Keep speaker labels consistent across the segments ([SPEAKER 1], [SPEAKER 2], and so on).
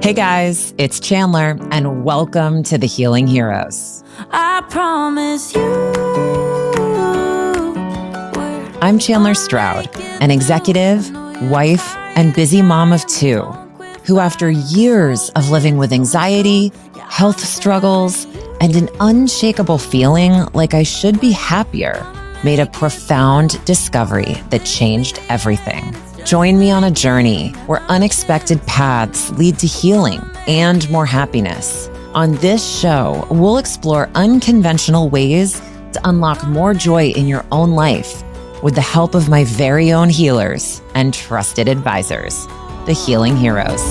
[SPEAKER 1] Hey guys, it's Chandler, and welcome to the Healing Heroes.
[SPEAKER 2] I promise you.
[SPEAKER 1] I'm Chandler Stroud, an executive, wife, and busy mom of two, who after years of living with anxiety, health struggles, and an unshakable feeling like I should be happier, made a profound discovery that changed everything. Join me on a journey where unexpected paths lead to healing and more happiness. On this show, we'll explore unconventional ways to unlock more joy in your own life with the help of my very own healers and trusted advisors, the Healing Heroes.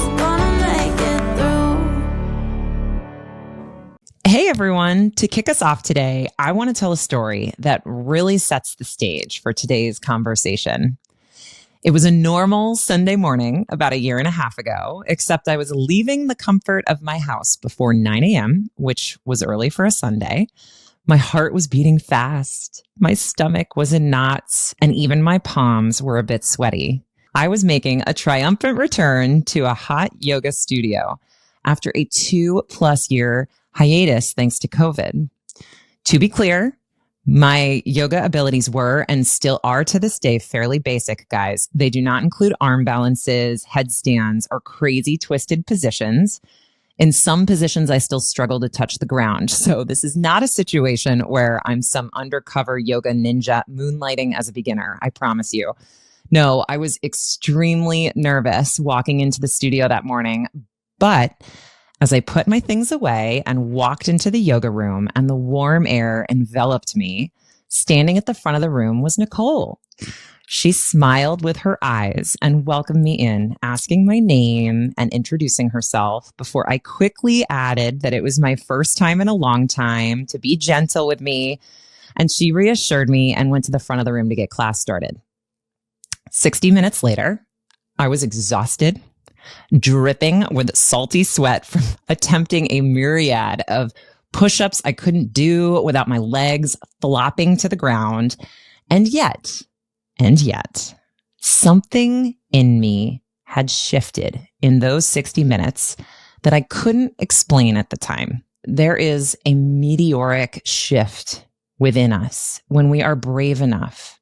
[SPEAKER 1] Hey everyone, to kick us off today, I want to tell a story that really sets the stage for today's conversation. It was a normal Sunday morning about 1.5 years ago, except I was leaving the comfort of my house before 9 a.m., which was early for a Sunday. My heart was beating fast. My stomach was in knots, and even my palms were a bit sweaty. I was making a triumphant return to a hot yoga studio after a 2+ year hiatus thanks to COVID. To be clear, my yoga abilities were and still are to this day fairly basic, guys. They do not include arm balances, headstands, or crazy twisted positions. In some positions, I still struggle to touch the ground. So this is not a situation where I'm some undercover yoga ninja moonlighting as a beginner, I promise you. No, I was extremely nervous walking into the studio that morning, but as I put my things away and walked into the yoga room and the warm air enveloped me, standing at the front of the room was Nicole. She smiled with her eyes and welcomed me in, asking my name and introducing herself before I quickly added that it was my first time in a long time, to be gentle with me. And she reassured me and went to the front of the room to get class started. 60 minutes later, I was exhausted, dripping with salty sweat from attempting a myriad of push-ups I couldn't do without my legs flopping to the ground. And yet, something in me had shifted in those 60 minutes that I couldn't explain at the time. There is a meteoric shift within us when we are brave enough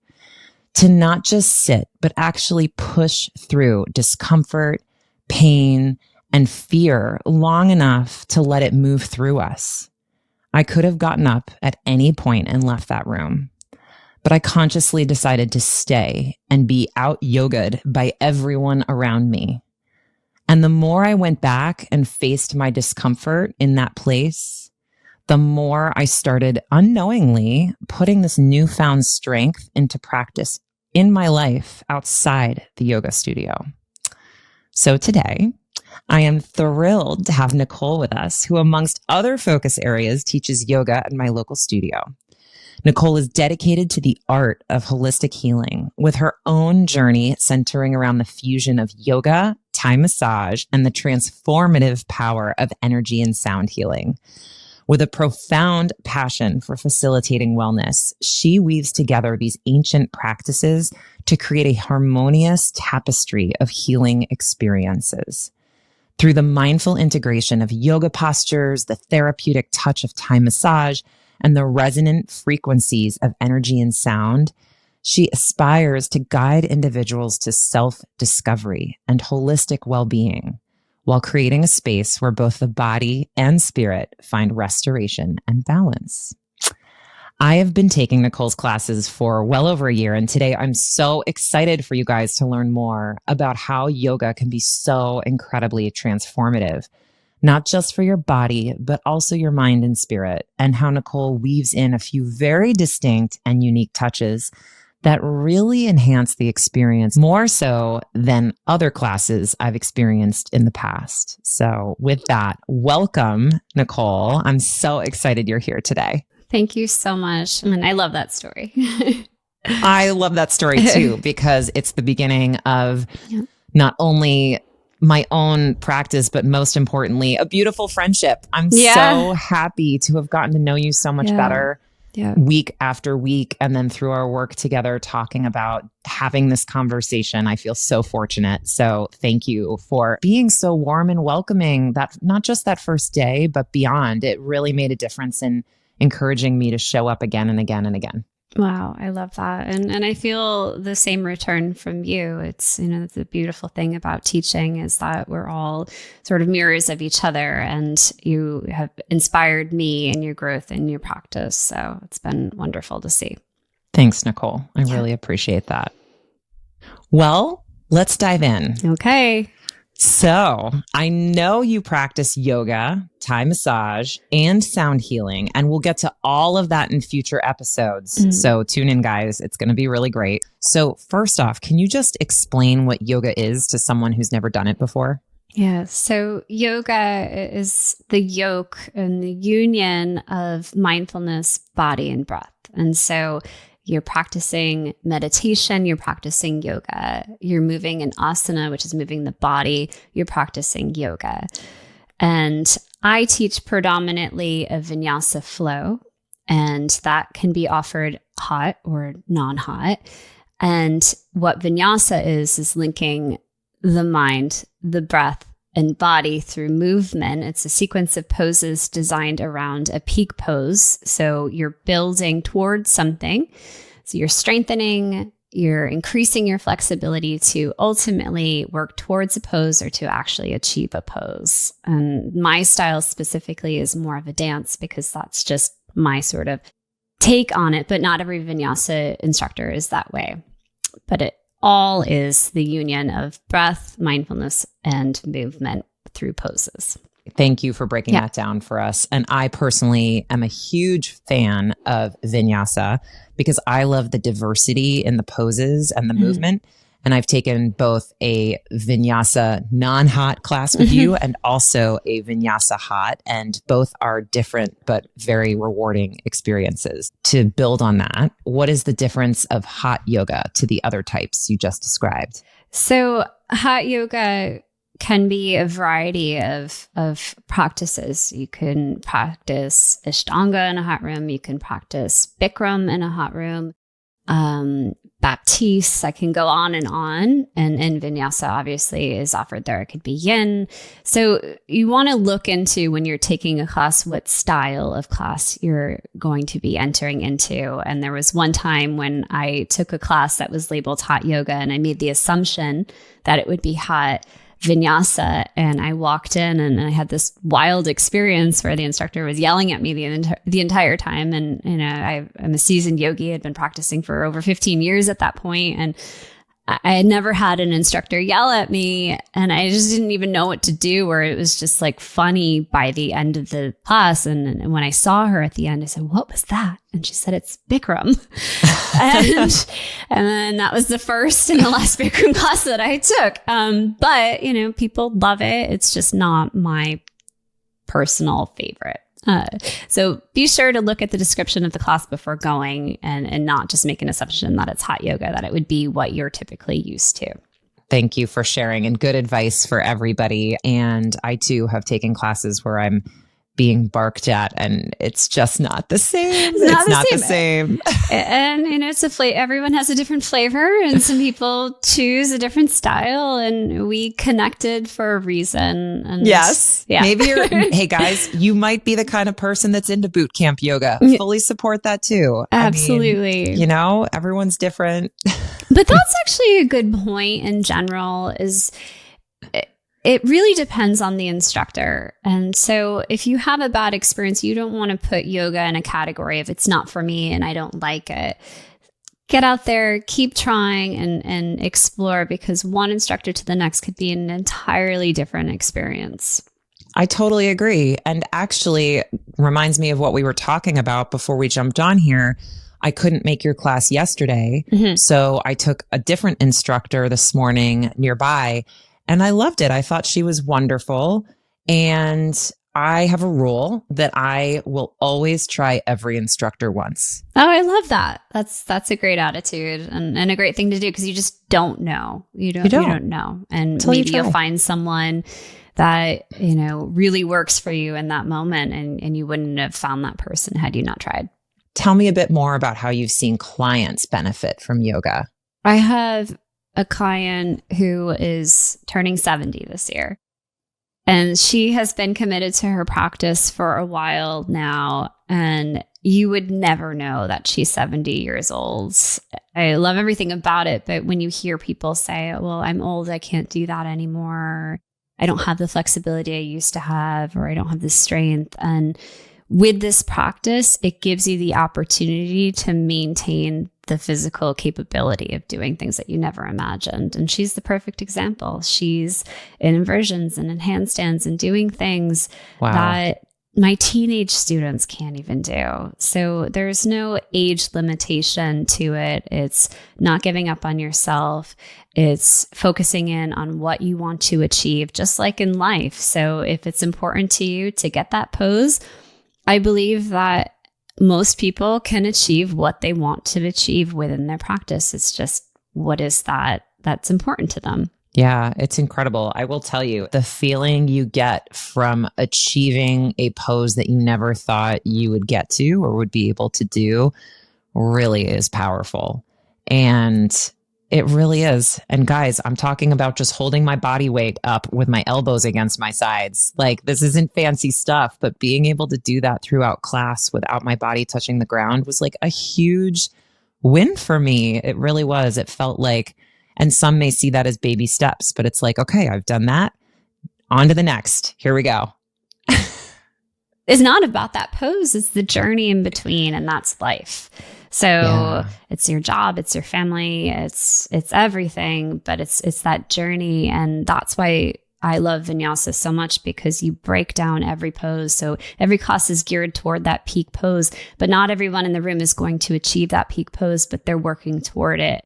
[SPEAKER 1] to not just sit, but actually push through discomfort, pain, and fear long enough to let it move through us. I could have gotten up at any point and left that room, but I consciously decided to stay and be out-yogaed by everyone around me. And the more I went back and faced my discomfort in that place, the more I started unknowingly putting this newfound strength into practice in my life outside the yoga studio. So today, I am thrilled to have Nicole with us, who amongst other focus areas teaches yoga at my local studio. Nicole is dedicated to the art of holistic healing, with her own journey centering around the fusion of yoga, Thai massage, and the transformative power of energy and sound healing. With a profound passion for facilitating wellness, she weaves together these ancient practices to create a harmonious tapestry of healing experiences. Through the mindful integration of yoga postures, the therapeutic touch of Thai massage, and the resonant frequencies of energy and sound, she aspires to guide individuals to self-discovery and holistic well-being, while creating a space where both the body and spirit find restoration and balance. I have been taking Nicole's classes for well over a year, and today I'm so excited for you guys to learn more about how yoga can be so incredibly transformative, not just for your body, but also your mind and spirit, and how Nicole weaves in a few very distinct and unique touches that really enhance the experience more so than other classes I've experienced in the past. So with that, welcome, Nicole. I'm so excited you're here today.
[SPEAKER 3] Thank you so much. I mean, I love that story.
[SPEAKER 1] I love that story too, because it's the beginning of not only my own practice, but most importantly, a beautiful friendship. I'm so happy to have gotten to know you so much better week after week, and then through our work together, talking about having this conversation. I feel so fortunate. So thank you for being so warm and welcoming, that not just that first day, but beyond. It really made a difference in encouraging me to show up again and again and again.
[SPEAKER 3] Wow, I love that. And I feel the same return from you. It's, the beautiful thing about teaching is that we're all sort of mirrors of each other, and you have inspired me in your growth and your practice. So it's been wonderful to see.
[SPEAKER 1] Thanks, Nicole. I really appreciate that. Well, let's dive in.
[SPEAKER 3] Okay.
[SPEAKER 1] So I know you practice yoga, Thai massage, and sound healing, and we'll get to all of that in future episodes. So tune in, guys. It's going to be really great. So first off, can you just explain what yoga is to someone who's never done it before?
[SPEAKER 3] Yeah. So yoga is the yoke and the union of mindfulness, body, and breath. And so you're practicing meditation, you're practicing yoga, you're moving an asana, which is moving the body, you're practicing yoga. And I teach predominantly a vinyasa flow, and that can be offered hot or non-hot. And what vinyasa is linking the mind, the breath, and body through movement. It's a sequence of poses designed around a peak pose. So you're building towards something. So you're strengthening, you're increasing your flexibility to ultimately work towards a pose or to actually achieve a pose. And my style specifically is more of a dance, because that's just my sort of take on it. But not every vinyasa instructor is that way. But it all is the union of breath, mindfulness, and movement through poses.
[SPEAKER 1] Thank you for breaking that down for us. And I personally am a huge fan of vinyasa because I love the diversity in the poses and the movement. And I've taken both a vinyasa non-hot class with you and also a vinyasa hot, and both are different but very rewarding experiences. To build on that, what is the difference of hot yoga to the other types you just described?
[SPEAKER 3] So hot yoga can be a variety of practices. You can practice Ashtanga in a hot room. You can practice Bikram in a hot room. Baptiste, I can go on. And Vinyasa obviously is offered there. It could be Yin. So you want to look into, when you're taking a class, what style of class you're going to be entering into. And there was one time when I took a class that was labeled hot yoga, and I made the assumption that it would be hot vinyasa, and I walked in and I had this wild experience where the instructor was yelling at me the entire time. And I'm a seasoned yogi, had been practicing for over 15 years at that point, and I had never had an instructor yell at me, and I just didn't even know what to do, or it was just like funny by the end of the class. And when I saw her at the end, I said, "What was that?" And she said, "It's Bikram." and then that was the first and the last Bikram class that I took. But people love it. It's just not my personal favorite. So be sure to look at the description of the class before going, and not just make an assumption that it's hot yoga, that it would be what you're typically used to.
[SPEAKER 1] Thank you for sharing, and good advice for everybody. And I too have taken classes where I'm being barked at, and it's just not the same. It's not the same.
[SPEAKER 3] And it's everyone has a different flavor, and some people choose a different style, and we connected for a reason. And
[SPEAKER 1] yes. Yeah. Maybe hey guys, you might be the kind of person that's into boot camp yoga. Fully support that too.
[SPEAKER 3] Absolutely.
[SPEAKER 1] I mean, everyone's different.
[SPEAKER 3] But that's actually a good point in general, is it really depends on the instructor. And so if you have a bad experience, you don't want to put yoga in a category of it's not for me and I don't like it. Get out there, keep trying and explore, because one instructor to the next could be an entirely different experience.
[SPEAKER 1] I totally agree. And actually reminds me of what we were talking about before we jumped on here. I couldn't make your class yesterday. So I took a different instructor this morning nearby, and I loved it. I thought she was wonderful. And I have a rule that I will always try every instructor once.
[SPEAKER 3] Oh, I love that. That's a great attitude and a great thing to do, because you just don't know. You don't know. And until maybe you'll find someone that, really works for you in that moment. And you wouldn't have found that person had you not tried.
[SPEAKER 1] Tell me a bit more about how you've seen clients benefit from yoga.
[SPEAKER 3] I have a client who is turning 70 this year, and she has been committed to her practice for a while now. And you would never know that she's 70 years old. I love everything about it. But when you hear people say, well, I'm old, I can't do that anymore. I don't have the flexibility I used to have, or I don't have the strength. And with this practice, it gives you the opportunity to maintain the physical capability of doing things that you never imagined. And she's the perfect example. She's in inversions and in handstands and doing things that my teenage students can't even do. So there's no age limitation to it. It's not giving up on yourself. It's focusing in on what you want to achieve, just like in life. So if it's important to you to get that pose, I believe that most people can achieve what they want to achieve within their practice. It's just, what is that's important to them?
[SPEAKER 1] Yeah, it's incredible. I will tell you, the feeling you get from achieving a pose that you never thought you would get to or would be able to do really is powerful. And it really is. And guys, I'm talking about just holding my body weight up with my elbows against my sides. Like, this isn't fancy stuff, but being able to do that throughout class without my body touching the ground was like a huge win for me. It really was. It felt like, and some may see that as baby steps, but it's like, okay, I've done that. On to the next. Here we go.
[SPEAKER 3] It's not about that pose. It's the journey in between, and that's life. So It's your job, it's your family, it's everything, but it's that journey. And that's why I love vinyasa so much, because you break down every pose. So every class is geared toward that peak pose, but not everyone in the room is going to achieve that peak pose, but they're working toward it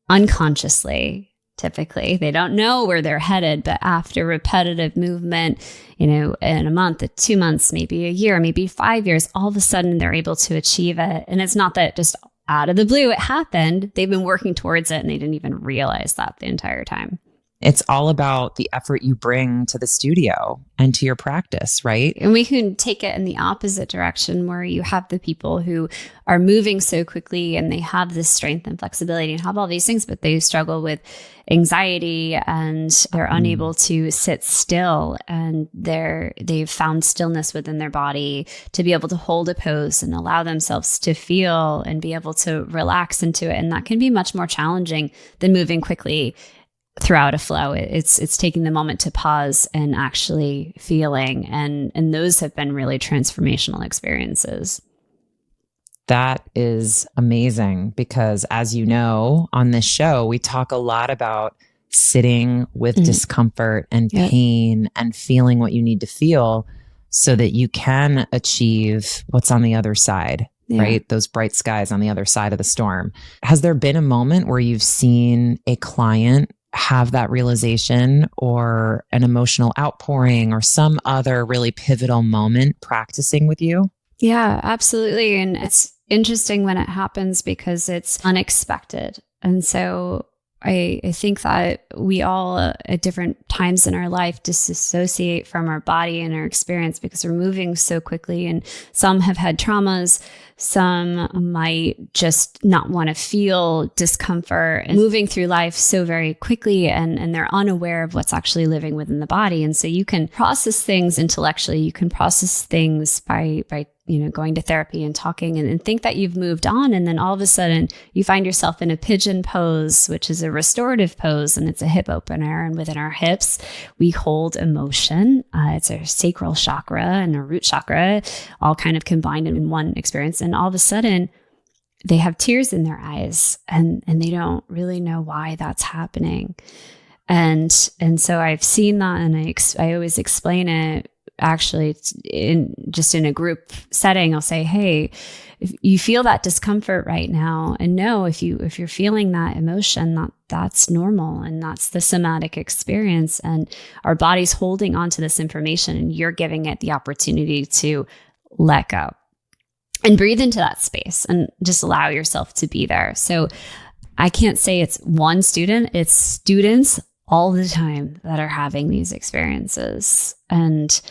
[SPEAKER 3] unconsciously. Typically, they don't know where they're headed, but after repetitive movement, in a month, 2 months, maybe a year, maybe 5 years, all of a sudden they're able to achieve it. And it's not that just out of the blue it happened. They've been working towards it and they didn't even realize that the entire time.
[SPEAKER 1] It's all about the effort you bring to the studio and to your practice, right?
[SPEAKER 3] And we can take it in the opposite direction, where you have the people who are moving so quickly and they have this strength and flexibility and have all these things, but they struggle with anxiety and they're unable to sit still, and they've found stillness within their body to be able to hold a pose and allow themselves to feel and be able to relax into it. And that can be much more challenging than moving quickly throughout a flow. It's taking the moment to pause and actually feeling. And those have been really transformational experiences.
[SPEAKER 1] That is amazing, because as you know, on this show, we talk a lot about sitting with discomfort and pain and feeling what you need to feel so that you can achieve what's on the other side, right? Those bright skies on the other side of the storm. Has there been a moment where you've seen a client have that realization, or an emotional outpouring, or some other really pivotal moment practicing with you?
[SPEAKER 3] Yeah, absolutely. And it's interesting when it happens because it's unexpected. And so I think that we all at different times in our life disassociate from our body and our experience because we're moving so quickly. And some have had traumas. Some might just not want to feel discomfort and moving through life so very quickly, and they're unaware of what's actually living within the body. And so you can process things intellectually. You can process things by going to therapy and talking and think that you've moved on. And then all of a sudden you find yourself in a pigeon pose, which is a restorative pose, and it's a hip opener. And within our hips, we hold emotion. It's our sacral chakra and our root chakra, all kind of combined in one experience. And all of a sudden they have tears in their eyes and they don't really know why that's happening. And so I've seen that, and I always explain it. Actually, in a group setting, I'll say, hey, if you feel that discomfort right now, and know if you're feeling that emotion, that's normal, and that's the somatic experience, and our body's holding on to this information, and you're giving it the opportunity to let go and breathe into that space and just allow yourself to be there. So I can't say it's one student, it's students all the time that are having these experiences. And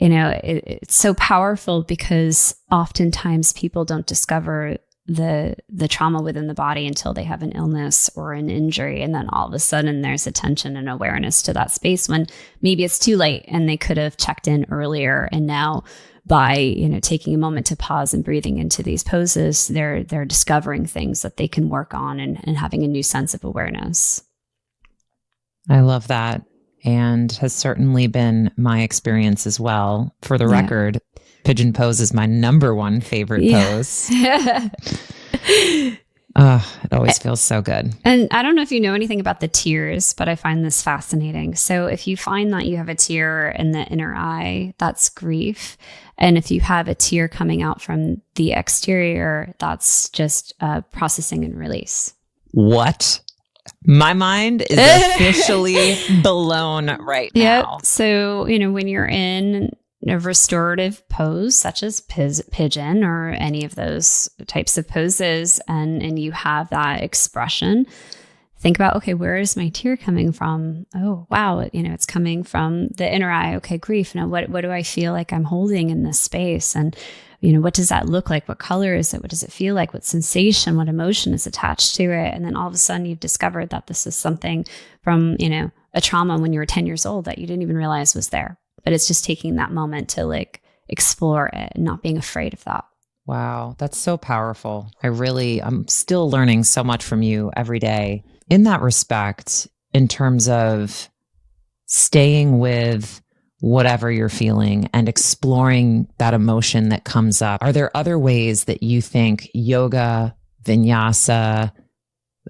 [SPEAKER 3] it's so powerful because oftentimes people don't discover the trauma within the body until they have an illness or an injury. And then all of a sudden there's attention and awareness to that space when maybe it's too late and they could have checked in earlier. And now by, taking a moment to pause and breathing into these poses, they're discovering things that they can work on and having a new sense of awareness.
[SPEAKER 1] I love that. And has certainly been my experience as well. For the record, pigeon pose is my number one favorite pose. It always feels so good.
[SPEAKER 3] And I don't know if you know anything about the tears, but I find this fascinating. So if you find that you have a tear in the inner eye, that's grief. And if you have a tear coming out from the exterior, that's just processing and release.
[SPEAKER 1] What? My mind is officially blown right now.
[SPEAKER 3] Yep. So, when you're in a restorative pose, such as pigeon or any of those types of poses, and you have that expression, think about, okay, where is my tear coming from? Oh, wow. It's coming from the inner eye. Okay, grief. Now, what do I feel like I'm holding in this space? And what does that look like? What color is it? What does it feel like? What sensation, what emotion is attached to it? And then all of a sudden you've discovered that this is something from, a trauma when you were 10 years old that you didn't even realize was there. But it's just taking that moment to explore it and not being afraid of that.
[SPEAKER 1] Wow, that's so powerful. I'm still learning so much from you every day. In that respect, in terms of staying with whatever you're feeling and exploring that emotion that comes up, are there other ways that you think yoga, vinyasa,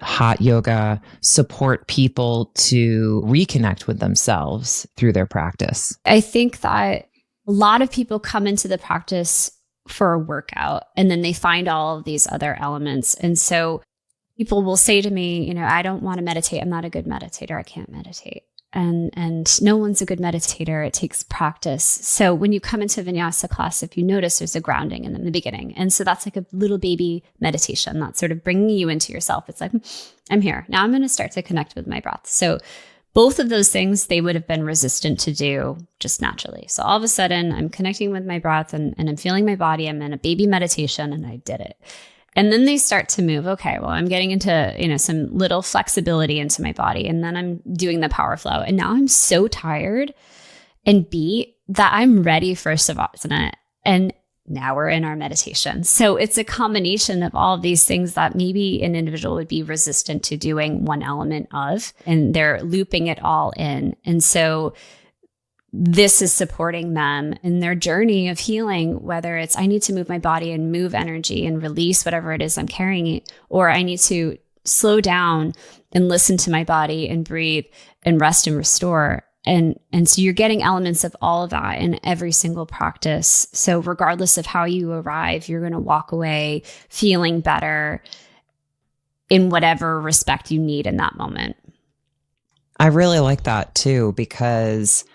[SPEAKER 1] hot yoga support people to reconnect with themselves through their practice?
[SPEAKER 3] I think that a lot of people come into the practice for a workout and then they find all of these other elements. And so people will say to me, I don't want to meditate. I'm not a good meditator. I can't meditate. And no one's a good meditator. It takes practice. So when you come into a vinyasa class, if you notice, there's a grounding in the beginning. And so that's like a little baby meditation that's sort of bringing you into yourself. It's like, I'm here. Now I'm going to start to connect with my breath. So both of those things, they would have been resistant to do just naturally. So all of a sudden I'm connecting with my breath and I'm feeling my body. I'm in a baby meditation and I did it. And then they start to move. Okay, well, I'm getting into, some little flexibility into my body. And then I'm doing the power flow. And now I'm so tired and beat that I'm ready for Savasana. And now we're in our meditation. So it's a combination of all of these things that maybe an individual would be resistant to doing one element of, and they're looping it all in. And so this is supporting them in their journey of healing, whether it's I need to move my body and move energy and release whatever it is I'm carrying, or I need to slow down and listen to my body and breathe and rest and restore. And so you're getting elements of all of that in every single practice. So regardless of how you arrive, you're going to walk away feeling better in whatever respect you need in that moment.
[SPEAKER 1] I really like that too, because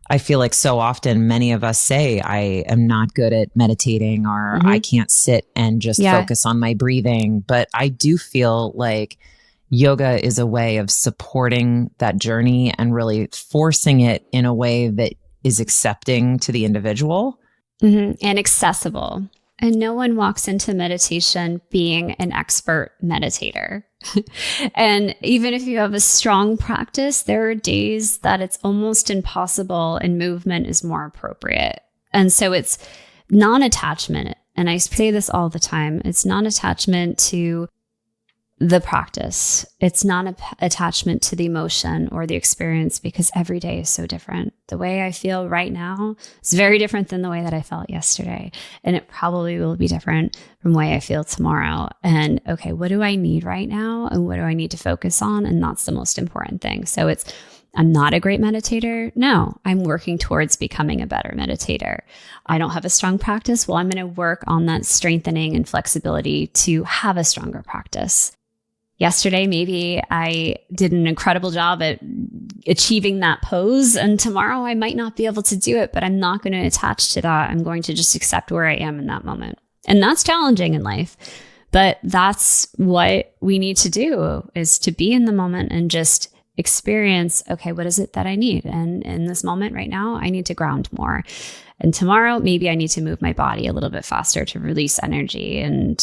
[SPEAKER 1] I feel like so often many of us say, I am not good at meditating, or I can't sit and just focus on my breathing. But I do feel like yoga is a way of supporting that journey and really forcing it in a way that is accepting to the individual.
[SPEAKER 3] And accessible. And no one walks into meditation being an expert meditator. And even if you have a strong practice, there are days that it's almost impossible and movement is more appropriate. And so it's non-attachment. And I say this all the time. It's non-attachment to the practice. It's not attachment to the emotion or the experience, because every day is so different. The way I feel right now is very different than the way that I felt yesterday. And it probably will be different from the way I feel tomorrow. And okay, what do I need right now? And what do I need to focus on? And that's the most important thing. So I'm not a great meditator. No, I'm working towards becoming a better meditator. I don't have a strong practice. Well, I'm going to work on that strengthening and flexibility to have a stronger practice. Yesterday, maybe I did an incredible job at achieving that pose, and tomorrow I might not be able to do it, but I'm not going to attach to that. I'm going to just accept where I am in that moment. And that's challenging in life, but that's what we need to do, is to be in the moment and just experience, okay, what is it that I need? And in this moment right now, I need to ground more. And tomorrow, maybe I need to move my body a little bit faster to release energy and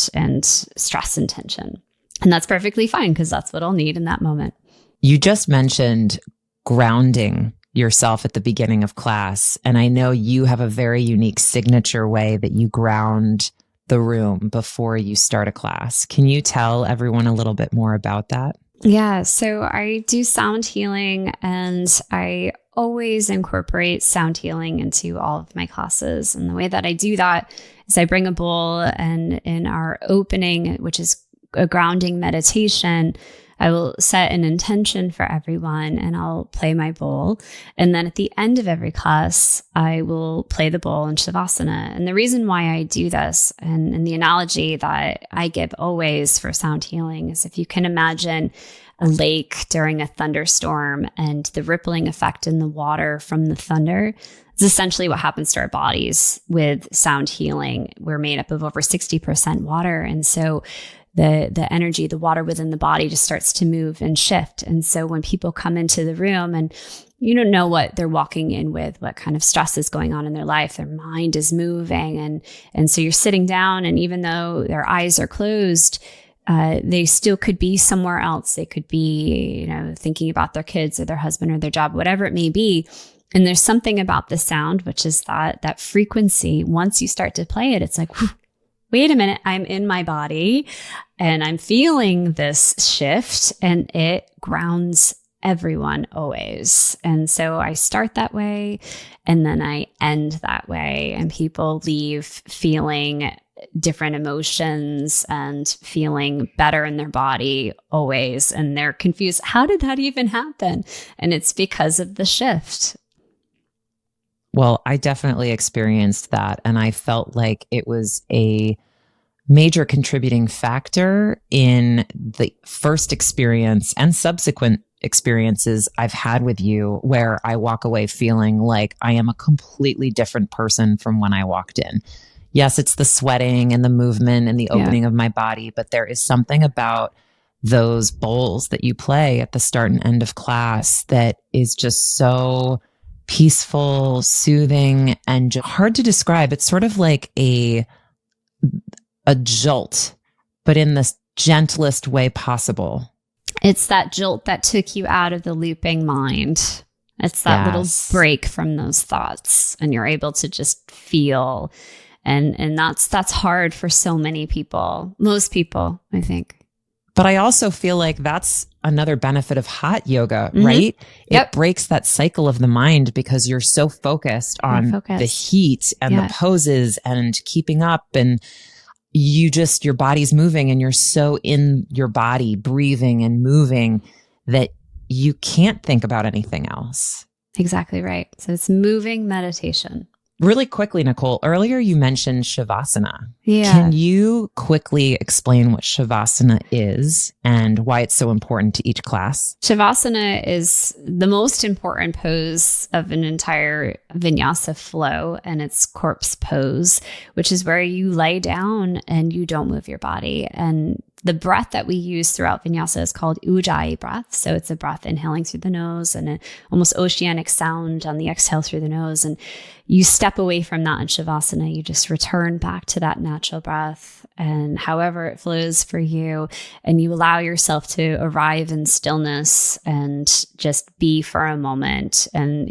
[SPEAKER 3] stress and tension. And that's perfectly fine because that's what I'll need in that moment.
[SPEAKER 1] You just mentioned grounding yourself at the beginning of class. And I know you have a very unique signature way that you ground the room before you start a class. Can you tell everyone a little bit more about that?
[SPEAKER 3] Yeah, so I do sound healing, and I always incorporate sound healing into all of my classes. And the way that I do that is I bring a bowl, and in our opening, which is a grounding meditation, I will set an intention for everyone and I'll play my bowl. And then at the end of every class, I will play the bowl in Shavasana. And the reason why I do this, and the analogy that I give always for sound healing, is if you can imagine a lake during a thunderstorm and the rippling effect in the water from the thunder, it's essentially what happens to our bodies with sound healing. We're made up of over 60% water. And so the energy, the water within the body just starts to move and shift. And so when people come into the room and you don't know what they're walking in with, what kind of stress is going on in their life, their mind is moving. And so you're sitting down, and even though their eyes are closed, they still could be somewhere else. They could be, thinking about their kids or their husband or their job, whatever it may be. And there's something about the sound, which is that frequency. Once you start to play it, it's like, whew, wait a minute, I'm in my body and I'm feeling this shift, and it grounds everyone always. And so I start that way and then I end that way, and people leave feeling different emotions and feeling better in their body always. And they're confused. How did that even happen? And it's because of the shift.
[SPEAKER 1] Well, I definitely experienced that. And I felt like it was a major contributing factor in the first experience and subsequent experiences I've had with you, where I walk away feeling like I am a completely different person from when I walked in. Yes, it's the sweating and the movement and the opening of my body, but there is something about those bowls that you play at the start and end of class that is just so peaceful, soothing, and hard to describe. It's sort of like a jolt, but in the gentlest way possible.
[SPEAKER 3] It's that jolt that took you out of the looping mind. It's that little break from those thoughts, and you're able to just feel. And that's hard for so many people, most people, I think.
[SPEAKER 1] But I also feel like that's another benefit of hot yoga, right?
[SPEAKER 3] Yep.
[SPEAKER 1] It breaks that cycle of the mind because you're so focused on the heat and the poses and keeping up, and your body's moving and you're so in your body, breathing and moving, that you can't think about anything else.
[SPEAKER 3] Exactly right. So it's moving meditation.
[SPEAKER 1] Really quickly, Nicole, earlier you mentioned Shavasana.
[SPEAKER 3] Yeah.
[SPEAKER 1] Can you quickly explain what Shavasana is and why it's so important to each class?
[SPEAKER 3] Shavasana is the most important pose of an entire vinyasa flow, and it's corpse pose, which is where you lay down and you don't move your body. And the breath that we use throughout vinyasa is called ujjayi breath. So it's a breath inhaling through the nose and an almost oceanic sound on the exhale through the nose. And you step away from that in Shavasana. You just return back to that natural breath and however it flows for you. And you allow yourself to arrive in stillness and just be for a moment. And,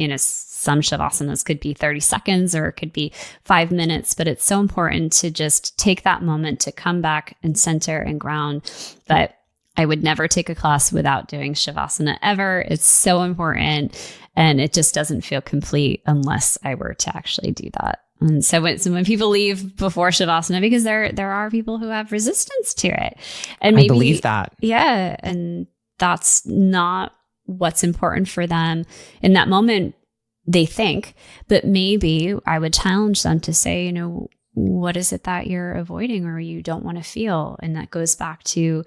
[SPEAKER 3] some Shavasanas could be 30 seconds or it could be 5 minutes, but it's so important to just take that moment to come back and center and ground. But I would never take a class without doing Shavasana ever. It's so important, and it just doesn't feel complete unless I were to actually do that. And so when people leave before Shavasana, because there are people who have resistance to it, and maybe,
[SPEAKER 1] I believe that.
[SPEAKER 3] Yeah, and that's not what's important for them in that moment. They think, but maybe I would challenge them to say, what is it that you're avoiding or you don't want to feel? And that goes back to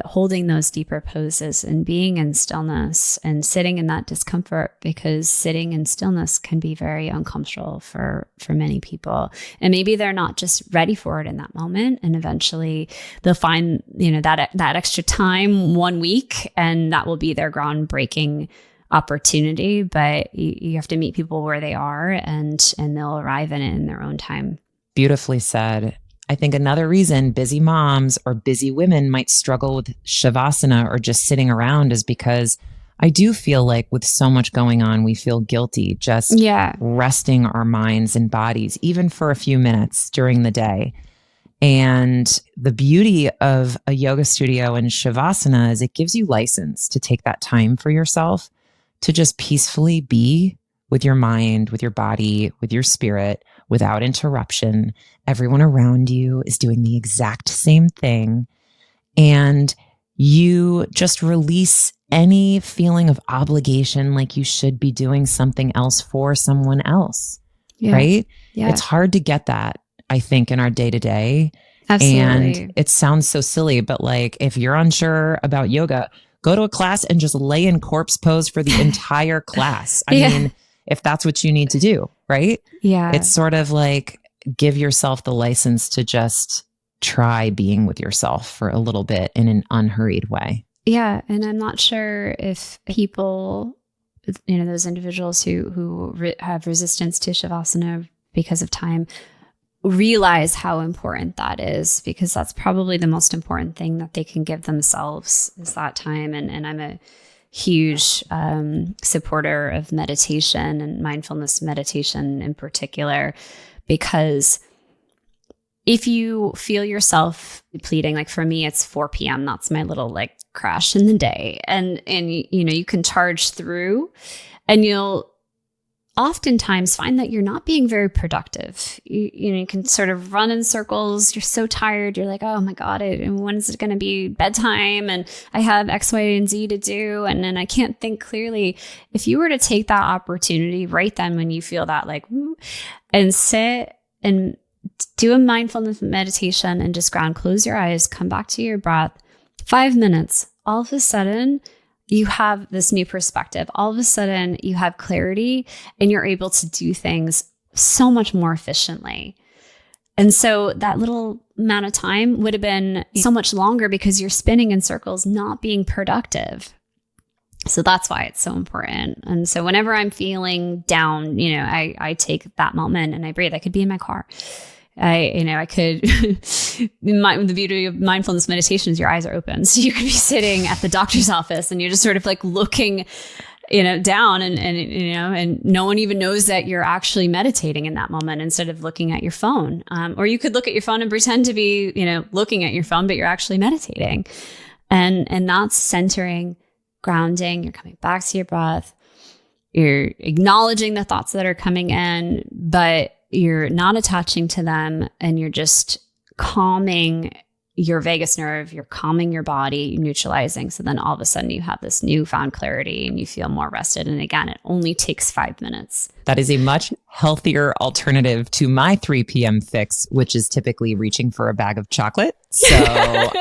[SPEAKER 3] holding those deeper poses and being in stillness and sitting in that discomfort, because sitting in stillness can be very uncomfortable for many people. And maybe they're not just ready for it in that moment. And eventually they'll find, that extra time 1 week, and that will be their groundbreaking opportunity. But you have to meet people where they are, and they'll arrive in it in their own time.
[SPEAKER 1] Beautifully said. I think another reason busy moms or busy women might struggle with Shavasana or just sitting around is because I do feel like with so much going on, we feel guilty just resting our minds and bodies, even for a few minutes during the day. And the beauty of a yoga studio and Shavasana is it gives you license to take that time for yourself to just peacefully be with your mind, with your body, with your spirit, without interruption. Everyone around you is doing the exact same thing. And you just release any feeling of obligation, like you should be doing something else for someone else, right? Yeah. It's hard to get that, I think, in our day to day.
[SPEAKER 3] Absolutely.
[SPEAKER 1] And it sounds so silly, but like if you're unsure about yoga, go to a class and just lay in corpse pose for the entire class. I mean, if that's what you need to do, right?
[SPEAKER 3] Yeah.
[SPEAKER 1] It's sort of like give yourself the license to just try being with yourself for a little bit in an unhurried way.
[SPEAKER 3] Yeah. And I'm not sure if people, those individuals who have resistance to Shavasana because of time, realize how important that is, because that's probably the most important thing that they can give themselves is that time. And I'm a huge supporter of meditation and mindfulness meditation in particular, because if you feel yourself depleting, like for me, it's 4 p.m. That's my little like crash in the day. And you can charge through, and you'll oftentimes find that you're not being very productive. You can sort of run in circles. You're so tired. You're like, oh my God, when is it going to be bedtime? And I have X, Y, and Z to do. And then I can't think clearly. If you were to take that opportunity right then when you feel that like, and sit and do a mindfulness meditation and just ground, close your eyes, come back to your breath, 5 minutes, all of a sudden, you have this new perspective. All of a sudden, you have clarity and you're able to do things so much more efficiently. And so that little amount of time would have been so much longer because you're spinning in circles, not being productive. So that's why it's so important. And so whenever I'm feeling down, I take that moment and I breathe. I could be in my car. I could, the beauty of mindfulness meditation is your eyes are open. So you could be sitting at the doctor's office and you're just sort of like looking, down and no one even knows that you're actually meditating in that moment instead of looking at your phone. Or you could look at your phone and pretend to be, looking at your phone, but you're actually meditating. And that's centering, grounding. You're coming back to your breath. You're acknowledging the thoughts that are coming in, but you're not attaching to them, and you're just calming your vagus nerve, you're calming your body, neutralizing. So then all of a sudden you have this newfound clarity and you feel more rested. And again, it only takes 5 minutes.
[SPEAKER 1] That is a much healthier alternative to my 3 p.m. fix, which is typically reaching for a bag of chocolate. So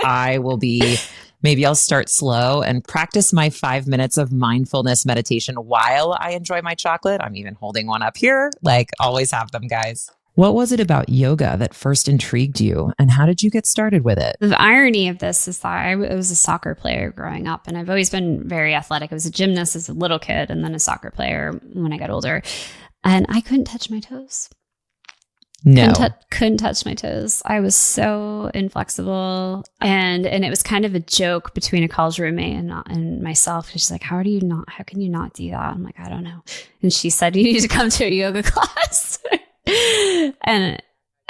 [SPEAKER 1] maybe I'll start slow and practice my 5 minutes of mindfulness meditation while I enjoy my chocolate. I'm even holding one up here, like always have them, guys. What was it about yoga that first intrigued you, and how did you get started with it?
[SPEAKER 3] The irony of this is that I was a soccer player growing up, and I've always been very athletic. I was a gymnast as a little kid and then a soccer player when I got older, and I couldn't touch my toes.
[SPEAKER 1] No.
[SPEAKER 3] Couldn't touch my toes. I was so inflexible. And it was kind of a joke between a college roommate and myself. She's like, how can you not do that? I'm like, I don't know. And she said, you need to come to a yoga class. and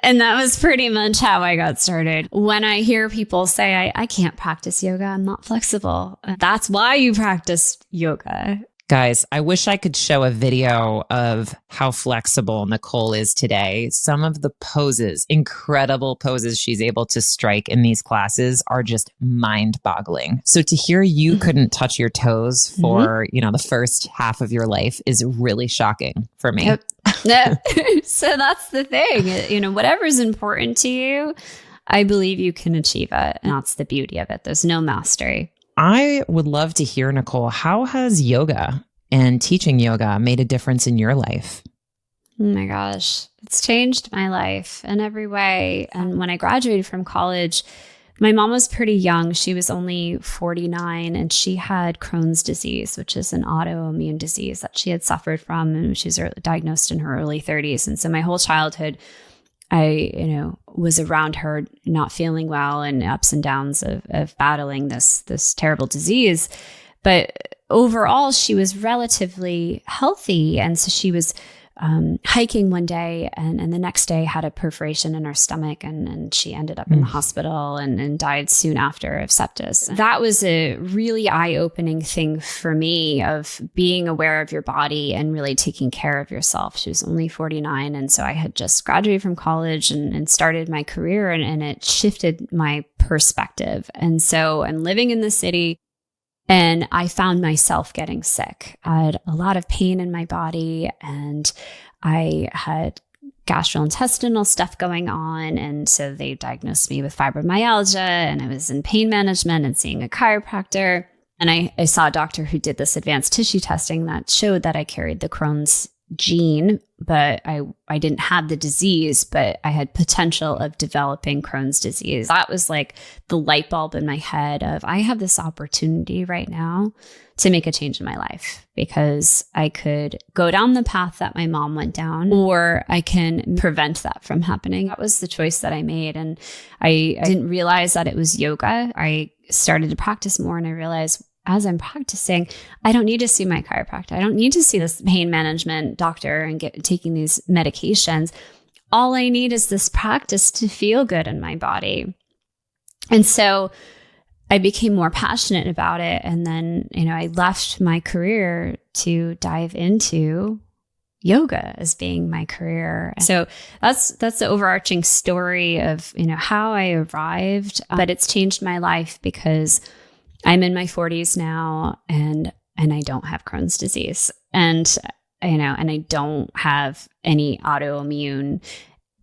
[SPEAKER 3] that was pretty much how I got started. When I hear people say, I can't practice yoga, I'm not flexible. That's why you practice yoga.
[SPEAKER 1] Guys, I wish I could show a video of how flexible Nicole is today. Some of the poses, incredible poses she's able to strike in these classes are just mind-boggling. So to hear you couldn't touch your toes for, the first half of your life is really shocking for me.
[SPEAKER 3] Yep. So that's the thing, whatever's important to you, I believe you can achieve it. And that's the beauty of it. There's no mastery.
[SPEAKER 1] I would love to hear, Nicole, how has yoga and teaching yoga made a difference in your life?
[SPEAKER 3] Oh my gosh, it's changed my life in every way. And when I graduated from college, my mom was pretty young. She was only 49 and she had Crohn's disease, which is an autoimmune disease that she had suffered from. And she was diagnosed in her early 30s. And so my whole childhood, I was around her not feeling well and ups and downs of battling this terrible disease. But overall, she was relatively healthy. And so she was hiking one day and the next day had a perforation in her stomach and she ended up in the hospital and died soon after of sepsis. That was a really eye-opening thing for me of being aware of your body and really taking care of yourself. She was only 49. And so I had just graduated from college and started my career and it shifted my perspective. And so I'm living in the city. And I found myself getting sick. I had a lot of pain in my body and I had gastrointestinal stuff going on. And so they diagnosed me with fibromyalgia and I was in pain management and seeing a chiropractor. And I saw a doctor who did this advanced tissue testing that showed that I carried the Crohn's gene, but I didn't have the disease, but I had potential of developing Crohn's disease. That was like the light bulb in my head of I have this opportunity right now to make a change in my life because I could go down the path that my mom went down or I can prevent that from happening. That was the choice that I made. And I didn't realize that it was yoga. I started to practice more and I realized as I'm practicing, I don't need to see my chiropractor. I don't need to see this pain management doctor and taking these medications. All I need is this practice to feel good in my body. And so I became more passionate about it. And then, I left my career to dive into yoga as being my career. So that's the overarching story of, how I arrived, but it's changed my life because I'm in my 40s now and I don't have Crohn's disease and I don't have any autoimmune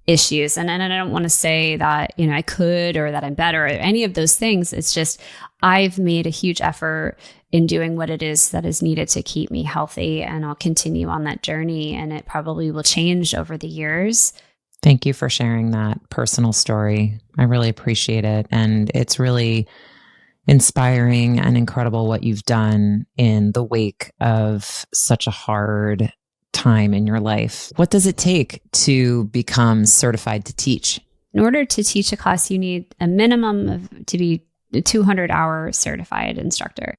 [SPEAKER 3] issues. And I don't want to say that, I could or that I'm better or any of those things. It's just I've made a huge effort in doing what it is that is needed to keep me healthy. And I'll continue on that journey and it probably will change over the years.
[SPEAKER 1] Thank you for sharing that personal story. I really appreciate it. And it's really inspiring and incredible what you've done in the wake of such a hard time in your life. What does it take to become certified to teach?
[SPEAKER 3] In order to teach a class, you need a minimum to be a 200-hour certified instructor.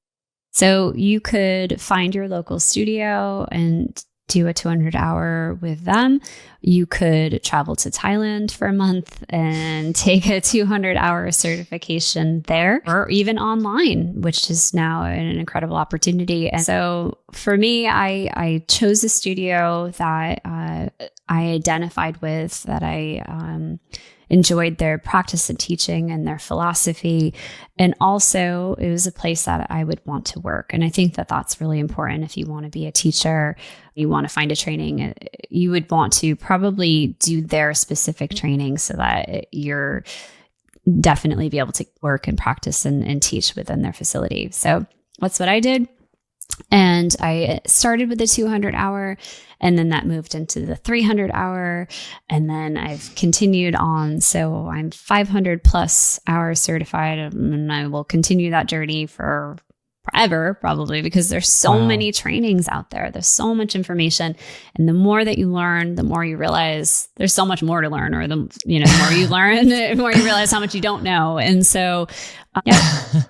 [SPEAKER 3] So you could find your local studio and do a 200-hour with them. You could travel to Thailand for a month and take a 200-hour certification there, or even online, which is now an incredible opportunity. And so for me, I chose a studio that I identified with, that I enjoyed their practice and teaching and their philosophy. And also it was a place that I would want to work. And I think that that's really important. If you want to be a teacher, you want to find a training, you would want to probably do their specific training so that you're definitely be able to work and practice and teach within their facility. So that's what I did. And I started with the 200-hour, and then that moved into the 300-hour, and then I've continued on. So I'm 500 plus hours certified, and I will continue that journey for forever, probably, because there's so many trainings out there. There's so much information, and the more that you learn, the more you realize there's so much more to learn, or the more you learn, the more you realize how much you don't know. And so, yeah.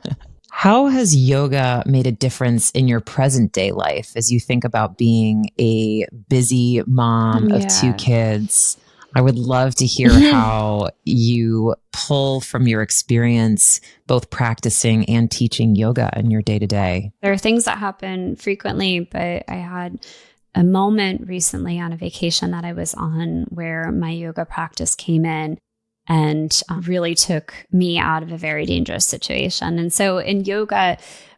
[SPEAKER 1] How has yoga made a difference in your present day life as you think about being a busy mom of two kids? I would love to hear how you pull from your experience, both practicing and teaching yoga in your day to day.
[SPEAKER 3] There are things that happen frequently, but I had a moment recently on a vacation that I was on where my yoga practice came in and really took me out of a very dangerous situation. And so in yoga,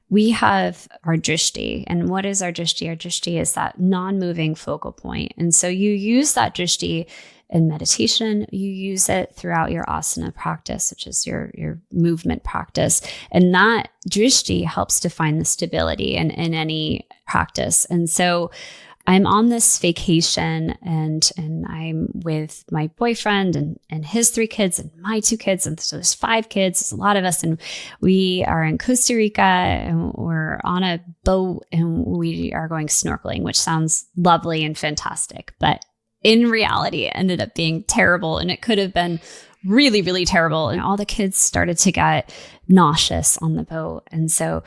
[SPEAKER 3] we have our drishti. And what is our drishti? Our drishti is that non-moving focal point. And so you use that drishti in meditation. You use it throughout your asana practice, which is your movement practice. And that drishti helps to find the stability in any practice. And so I'm on this vacation and I'm with my boyfriend and his 3 kids and my 2 kids. And so there's 5 kids, there's a lot of us. And we are in Costa Rica and we're on a boat and we are going snorkeling, which sounds lovely and fantastic. But in reality, it ended up being terrible. And it could have been really, really terrible. And all the kids started to get nauseous on the boat. And so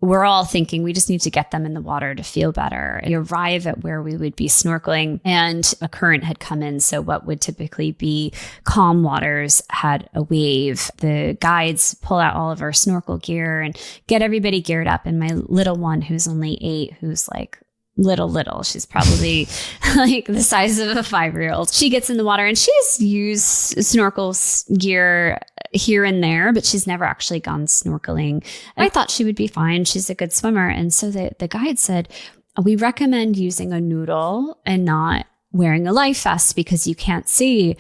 [SPEAKER 3] we're all thinking we just need to get them in the water to feel better. We arrive at where we would be snorkeling and a current had come in. So what would typically be calm waters had a wave. The guides pull out all of our snorkel gear and get everybody geared up. And my little one, who's only 8, who's like little, she's probably like the size of a 5-year-old. She gets in the water and she's used snorkel gear here and there, but she's never actually gone snorkeling. I thought she would be fine. She's a good swimmer. And so the guide said, we recommend using a noodle and not wearing a life vest because you can't see.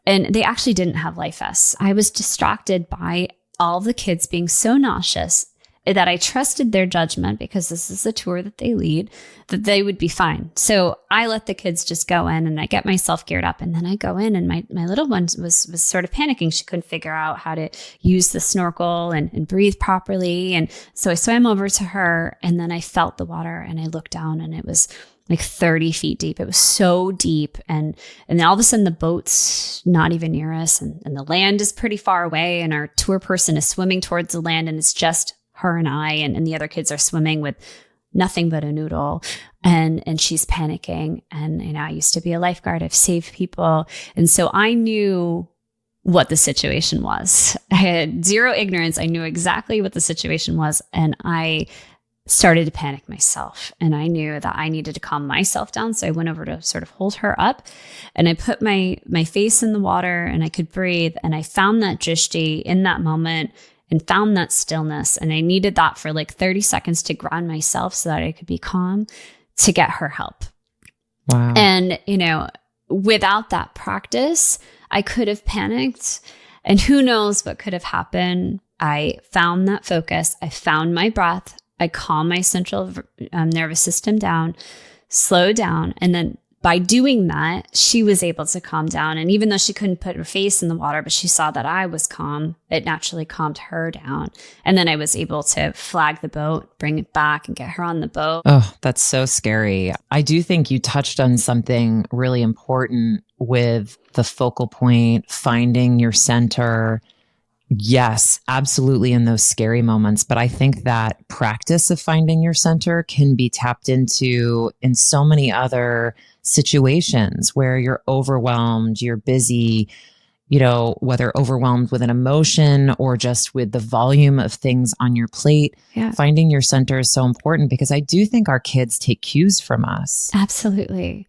[SPEAKER 3] And they actually didn't have life vests. I was distracted by all the kids being so nauseous that I trusted their judgment, because this is a tour that they lead, that they would be fine. So I let the kids just go in and I get myself geared up, and then I go in and my little one was sort of panicking. She couldn't figure out how to use the snorkel and breathe properly. And so I swam over to her and then I felt the water and I looked down and it was like 30 feet deep. It was so deep. And then all of a sudden the boat's not even near us and the land is pretty far away and our tour person is swimming towards the land and it's just her and I, and the other kids are swimming with nothing but a noodle, and she's panicking. And I used to be a lifeguard. I've saved people, and so I knew what the situation was. I had zero ignorance. I knew exactly what the situation was, and I started to panic myself. And I knew that I needed to calm myself down, so I went over to sort of hold her up, and I put my face in the water, and I could breathe, and I found that drishti in that moment. And found that stillness. And I needed that for like 30 seconds to ground myself so that I could be calm to get her help.
[SPEAKER 1] Wow.
[SPEAKER 3] And, without that practice, I could have panicked and who knows what could have happened. I found that focus. I found my breath. I calmed my central nervous system down, slowed down. And then by doing that, she was able to calm down. And even though she couldn't put her face in the water, but she saw that I was calm, it naturally calmed her down. And then I was able to flag the boat, bring it back and get her on the boat.
[SPEAKER 1] Oh, that's so scary. I do think you touched on something really important with the focal point, finding your center. Yes, absolutely in those scary moments. But I think that practice of finding your center can be tapped into in so many other situations where you're overwhelmed, you're busy, whether overwhelmed with an emotion or just with the volume of things on your plate.
[SPEAKER 3] Yeah.
[SPEAKER 1] Finding your center is so important because I do think our kids take cues from us.
[SPEAKER 3] Absolutely.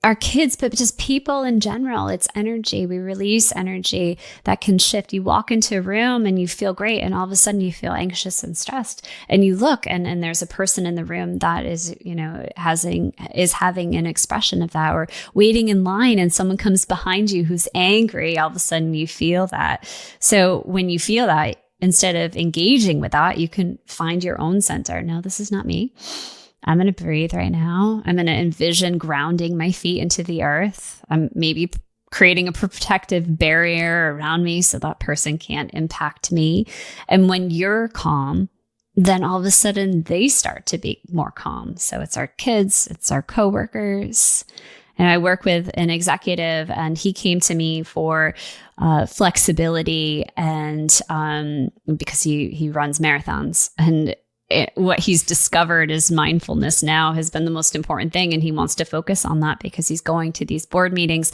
[SPEAKER 3] Our kids, but just people in general, it's energy. We release energy that can shift. You walk into a room and you feel great, and all of a sudden you feel anxious and stressed. And you look, and there's a person in the room that is, is having an expression of that, or waiting in line, and someone comes behind you who's angry. All of a sudden you feel that. So when you feel that, instead of engaging with that, you can find your own center. No, this is not me. I'm going to breathe right now. I'm going to envision grounding my feet into the earth. I'm maybe creating a protective barrier around me so that person can't impact me. And when you're calm, then all of a sudden they start to be more calm. So it's our kids, it's our coworkers. And I work with an executive, and he came to me for flexibility, and because he runs marathons, and what he's discovered is mindfulness now has been the most important thing. And he wants to focus on that because he's going to these board meetings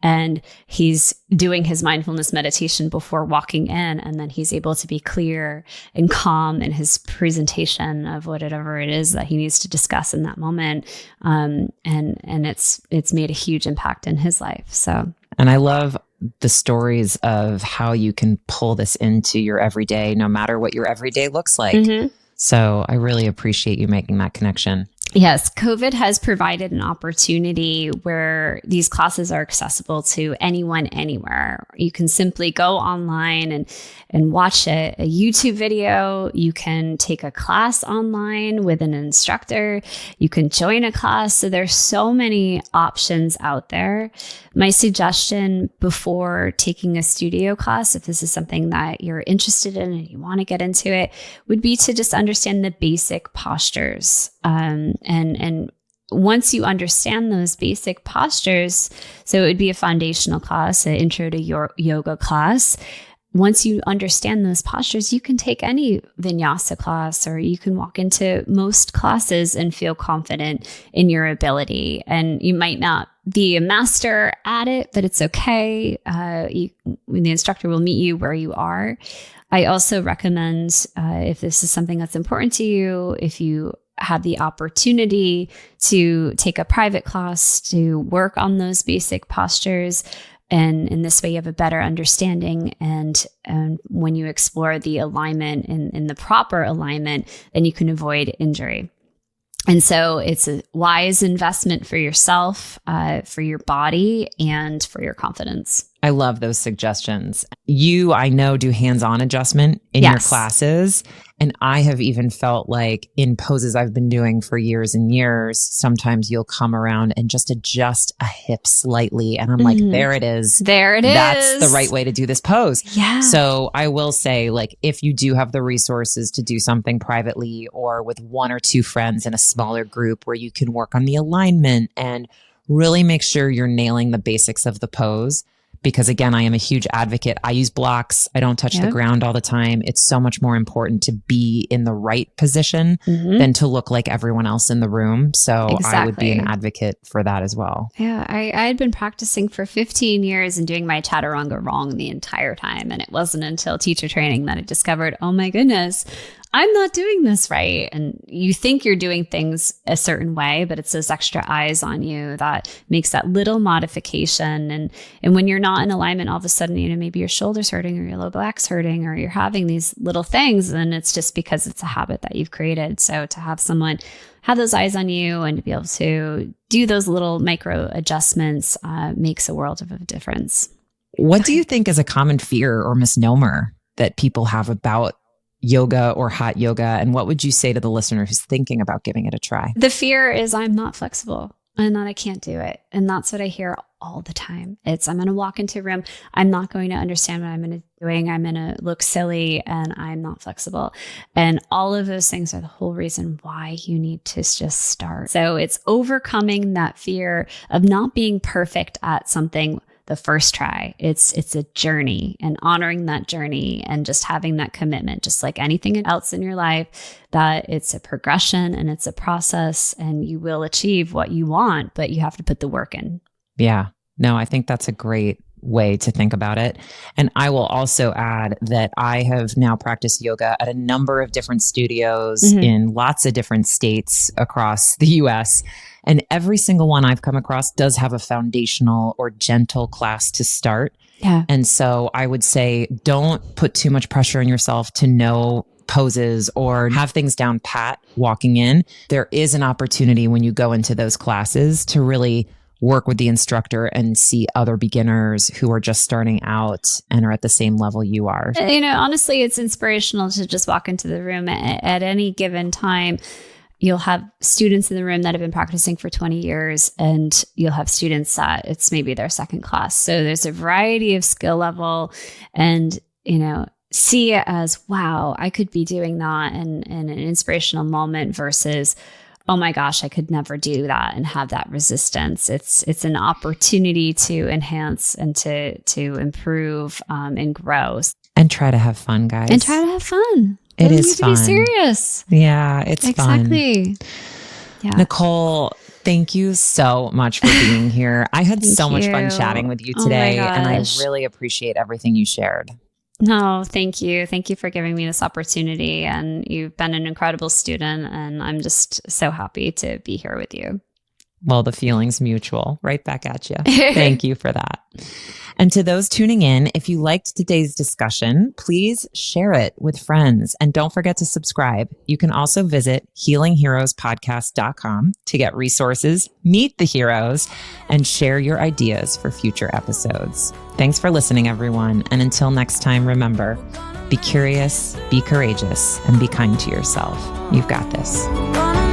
[SPEAKER 3] and he's doing his mindfulness meditation before walking in. And then he's able to be clear and calm in his presentation of whatever it is that he needs to discuss in that moment. And it's made a huge impact in his life. So,
[SPEAKER 1] and I love the stories of how you can pull this into your everyday, no matter what your everyday looks like. Mm-hmm. So I really appreciate you making that connection.
[SPEAKER 3] Yes, COVID has provided an opportunity where these classes are accessible to anyone, anywhere. You can simply go online and watch a YouTube video. You can take a class online with an instructor. You can join a class. So there's so many options out there. My suggestion before taking a studio class, if this is something that you're interested in and you want to get into it, would be to just understand the basic postures. And once you understand those basic postures, so it would be a foundational class, an intro to your yoga class. Once you understand those postures, you can take any vinyasa class, or you can walk into most classes and feel confident in your ability. And you might not be a master at it, but it's okay. The instructor will meet you where you are. I also recommend, if this is something that's important to you, if you have the opportunity to take a private class to work on those basic postures. And in this way, you have a better understanding. And when you explore the alignment in the proper alignment, then you can avoid injury. And so it's a wise investment for yourself, for your body, and for your confidence.
[SPEAKER 1] I love those suggestions. You, I know, do hands-on adjustment in your classes. And I have even felt like in poses I've been doing for years and years, sometimes you'll come around and just adjust a hip slightly. And I'm like, there it is.
[SPEAKER 3] There it
[SPEAKER 1] That's
[SPEAKER 3] is.
[SPEAKER 1] the right way to do this pose.
[SPEAKER 3] Yeah.
[SPEAKER 1] So I will say, like, if you do have the resources to do something privately or with one or two friends in a smaller group where you can work on the alignment and really make sure you're nailing the basics of the pose. Because again, I am a huge advocate. I use blocks. I don't touch the ground all the time. It's so much more important to be in the right position than to look like everyone else in the room. So I would be an advocate for that as well.
[SPEAKER 3] Yeah, I had been practicing for 15 years and doing my chaturanga wrong the entire time. And it wasn't until teacher training that I discovered, oh my goodness, I'm not doing this right. And you think you're doing things a certain way, but it's those extra eyes on you that makes that little modification. And when you're not in alignment, all of a sudden, maybe your shoulder's hurting or your low back's hurting, or you're having these little things. And it's just because it's a habit that you've created. So to have someone have those eyes on you and to be able to do those little micro adjustments makes a world of a difference.
[SPEAKER 1] What do you think is a common fear or misnomer that people have about yoga or hot yoga? And what would you say to the listener who's thinking about giving it a try?
[SPEAKER 3] The fear is I'm not flexible and that I can't do it. And that's what I hear all the time. It's I'm going to walk into a room. I'm not going to understand what I'm going to be doing. I'm going to look silly and I'm not flexible. And all of those things are the whole reason why you need to just start. So it's overcoming that fear of not being perfect at something the first try. It's a journey, and honoring that journey and just having that commitment, just like anything else in your life, that it's a progression and it's a process, and you will achieve what you want, but you have to put the work in.
[SPEAKER 1] Yeah, no, I think that's a great way to think about it. And I will also add that I have now practiced yoga at a number of different studios in lots of different states across the US. And every single one I've come across does have a foundational or gentle class to start.
[SPEAKER 3] Yeah.
[SPEAKER 1] And so I would say, don't put too much pressure on yourself to know poses or have things down pat walking in. There is an opportunity when you go into those classes to really work with the instructor and see other beginners who are just starting out and are at the same level you are.
[SPEAKER 3] Honestly, it's inspirational to just walk into the room at any given time. You'll have students in the room that have been practicing for 20 years, and you'll have students that it's maybe their second class. So there's a variety of skill level, and, see it as, wow, I could be doing that, and an inspirational moment versus, oh my gosh, I could never do that and have that resistance. It's an opportunity to enhance and to improve and grow.
[SPEAKER 1] And try to have fun, guys.
[SPEAKER 3] And try to have fun.
[SPEAKER 1] It is fun.
[SPEAKER 3] To be serious.
[SPEAKER 1] Yeah, it's fun.
[SPEAKER 3] Exactly. Yeah.
[SPEAKER 1] Nicole, thank you so much for being here. I had so much fun chatting with you today, and I really appreciate everything you shared.
[SPEAKER 3] No, thank you. Thank you for giving me this opportunity. And you've been an incredible student, and I'm just so happy to be here with you.
[SPEAKER 1] Well, the feeling's mutual. Right back at you. Thank you for that. And to those tuning in, if you liked today's discussion, please share it with friends and don't forget to subscribe. You can also visit healingheroespodcast.com to get resources, meet the heroes, and share your ideas for future episodes. Thanks for listening, everyone. And until next time, remember, be curious, be courageous, and be kind to yourself. You've got this.